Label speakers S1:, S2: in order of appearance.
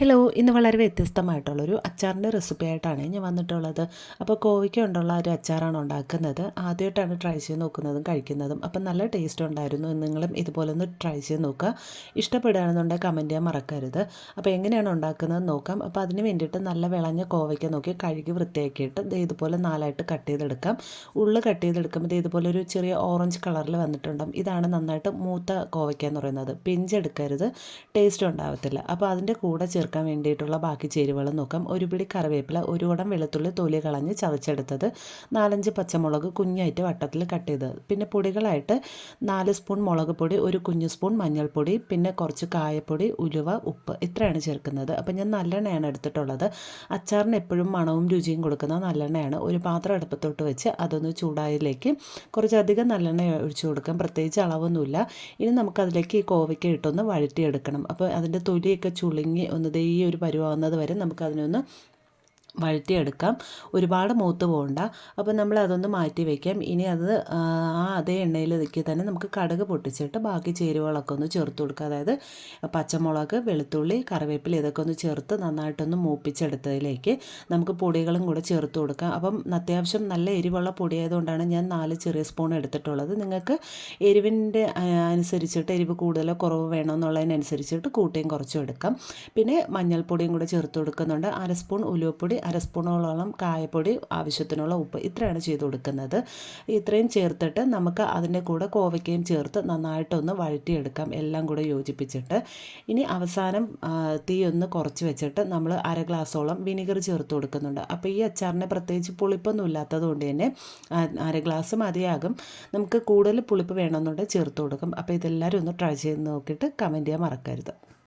S1: Hello, ഇന്ന് വളരെ വ്യത്യസ്തമായിട്ടുള്ളൊരു അച്ചാറിൻ്റെ recipe ആയിട്ടാണ് ഞാൻ വന്നിട്ടുള്ളത്. അപ്പോൾ കോവയ്ക്ക കൊണ്ടുള്ള ഒരു അച്ചാറാണ് ഉണ്ടാക്കുന്നത്. ആദ്യമായിട്ടാണ് ട്രൈ ചെയ്ത് നോക്കുന്നതും കഴിക്കുന്നതും. അപ്പം നല്ല ടേസ്റ്റ് ഉണ്ടായിരുന്നു. നിങ്ങളും ഇതുപോലെ ഒന്ന് ട്രൈ ചെയ്ത് നോക്കുക. ഇഷ്ടപ്പെടുകയാണെന്നുണ്ടെങ്കിൽ കമൻറ്റ് ചെയ്യാൻ മറക്കരുത്. അപ്പോൾ എങ്ങനെയാണ് ഉണ്ടാക്കുന്നത് നോക്കാം. അപ്പോൾ അതിന് വേണ്ടിയിട്ട് നല്ല വിളഞ്ഞ കോവയ്ക്ക നോക്കി കഴുകി വൃത്തിയാക്കിയിട്ട് ഇതുപോലെ നാലായിട്ട് കട്ട് ചെയ്തെടുക്കാം. ഉള്ളു കട്ട് ചെയ്തെടുക്കുമ്പോൾ ഇതുപോലെ ഒരു ചെറിയ ഓറഞ്ച് കളറിൽ വന്നിട്ടുണ്ടാകും. ഇതാണ് നന്നായിട്ട് മൂത്ത കോവയ്ക്ക എന്ന് പറയുന്നത്. പിഞ്ചെടുക്കരുത്, ടേസ്റ്റ് ഉണ്ടാകത്തില്ല. അപ്പോൾ അതിൻ്റെ കൂടെ ചേർക്കാൻ വേണ്ടിയിട്ടുള്ള ബാക്കി ചേരുവകൾ നോക്കാം. ഒരു പിടി കറിവേപ്പില, ഒരു കുടം വെളുത്തുള്ളി തൊലി കളഞ്ഞ് ചതച്ചെടുത്തത്, 4-5 പച്ചമുളക് കുഞ്ഞായിട്ട് വട്ടത്തിൽ കട്ട് ചെയ്തത്, പിന്നെ പൊടികളായിട്ട് 4 സ്പൂൺ മുളക് പൊടി, ഒരു കുഞ്ഞു സ്പൂൺ മഞ്ഞൾപ്പൊടി, പിന്നെ കുറച്ച് കായപ്പൊടി, ഉലുവ, ഉപ്പ്, ഇത്രയാണ് ചേർക്കുന്നത്. അപ്പോൾ ഞാൻ നല്ലെണ്ണയാണ് എടുത്തിട്ടുള്ളത്. അച്ചാറിന് എപ്പോഴും മണവും രുചിയും കൊടുക്കുന്ന നല്ലെണ്ണയാണ്. ഒരു പാത്രം അടുപ്പത്തോട്ട് വെച്ച് അതൊന്ന് ചൂടായതിലേക്ക് കുറച്ചധികം നല്ലെണ്ണ ഒഴിച്ചു കൊടുക്കാം. പ്രത്യേകിച്ച് അളവൊന്നുമില്ല. ഇനി നമുക്കതിലേക്ക് ഈ കോവയ്ക്ക ഇട്ടൊന്ന് വഴറ്റിയെടുക്കണം. അപ്പോൾ അതിൻ്റെ തൊലിയൊക്കെ ചുളുങ്ങി ഒന്ന് ഈ ഒരു പരുവാകുന്നത് വരെ നമുക്കതിനൊന്ന് വഴറ്റിയെടുക്കാം. ഒരുപാട് മൂത്ത് പോകണ്ട. അപ്പോൾ നമ്മൾ അതൊന്ന് മാറ്റി വയ്ക്കാം. ഇനി അത് അതേ എണ്ണയിലേക്ക് തന്നെ നമുക്ക് കടുക് പൊട്ടിച്ചിട്ട് ബാക്കി ചേരുവകളൊക്കെ ഒന്ന് ചേർത്ത് കൊടുക്കുക. അതായത് പച്ചമുളക്, വെളുത്തുള്ളി, കറിവേപ്പില ഇതൊക്കെ ഒന്ന് ചേർത്ത് നന്നായിട്ടൊന്ന് മൂപ്പിച്ചെടുത്തതിലേക്ക് നമുക്ക് പൊടികളും കൂടെ ചേർത്ത് കൊടുക്കാം. അപ്പം അത്യാവശ്യം നല്ല എരിവുള്ള പൊടിയായതുകൊണ്ടാണ് ഞാൻ 4 ചെറിയ സ്പൂൺ എടുത്തിട്ടുള്ളത്. നിങ്ങൾക്ക് എരിവിൻ്റെ അനുസരിച്ചിട്ട് എരിവ് കൂടുതലോ കുറവ് വേണമെന്നുള്ളതിനനുസരിച്ചിട്ട് കൂട്ടിയും കുറച്ചും എടുക്കാം. പിന്നെ മഞ്ഞൾപ്പൊടിയും കൂടെ ചേർത്ത് കൊടുക്കുന്നുണ്ട്. 1 സ്പൂൺ ഉലുവപ്പൊടി, 1 സ്പൂണോളം കായപ്പൊടി, ആവശ്യത്തിനുള്ള ഉപ്പ്, ഇത്രയാണ് ചെയ്ത് കൊടുക്കുന്നത്. ഇത്രയും ചേർത്തിട്ട് നമുക്ക് അതിൻ്റെ കൂടെ കോവയ്ക്കയും ചേർത്ത് നന്നായിട്ടൊന്ന് വഴറ്റിയെടുക്കാം, എല്ലാം കൂടെ യോജിപ്പിച്ചിട്ട്. ഇനി അവസാനം തീ ഒന്ന് കുറച്ച് വെച്ചിട്ട് നമ്മൾ 1 ഗ്ലാസോളം വിനീഗർ ചേർത്ത് കൊടുക്കുന്നുണ്ട്. അപ്പോൾ ഈ അച്ചാറിന് പ്രത്യേകിച്ച് പുളിപ്പൊന്നും ഇല്ലാത്തത് കൊണ്ട് തന്നെ 1 ഗ്ലാസ് മതിയാകും. നമുക്ക് കൂടുതൽ പുളിപ്പ് വേണമെന്നുണ്ടെങ്കിൽ ചേർത്ത് കൊടുക്കും. അപ്പോൾ ഇതെല്ലാവരും ഒന്ന് ട്രൈ ചെയ്ത് നോക്കിയിട്ട് കമൻറ്റ് ചെയ്യാൻ മറക്കരുത്.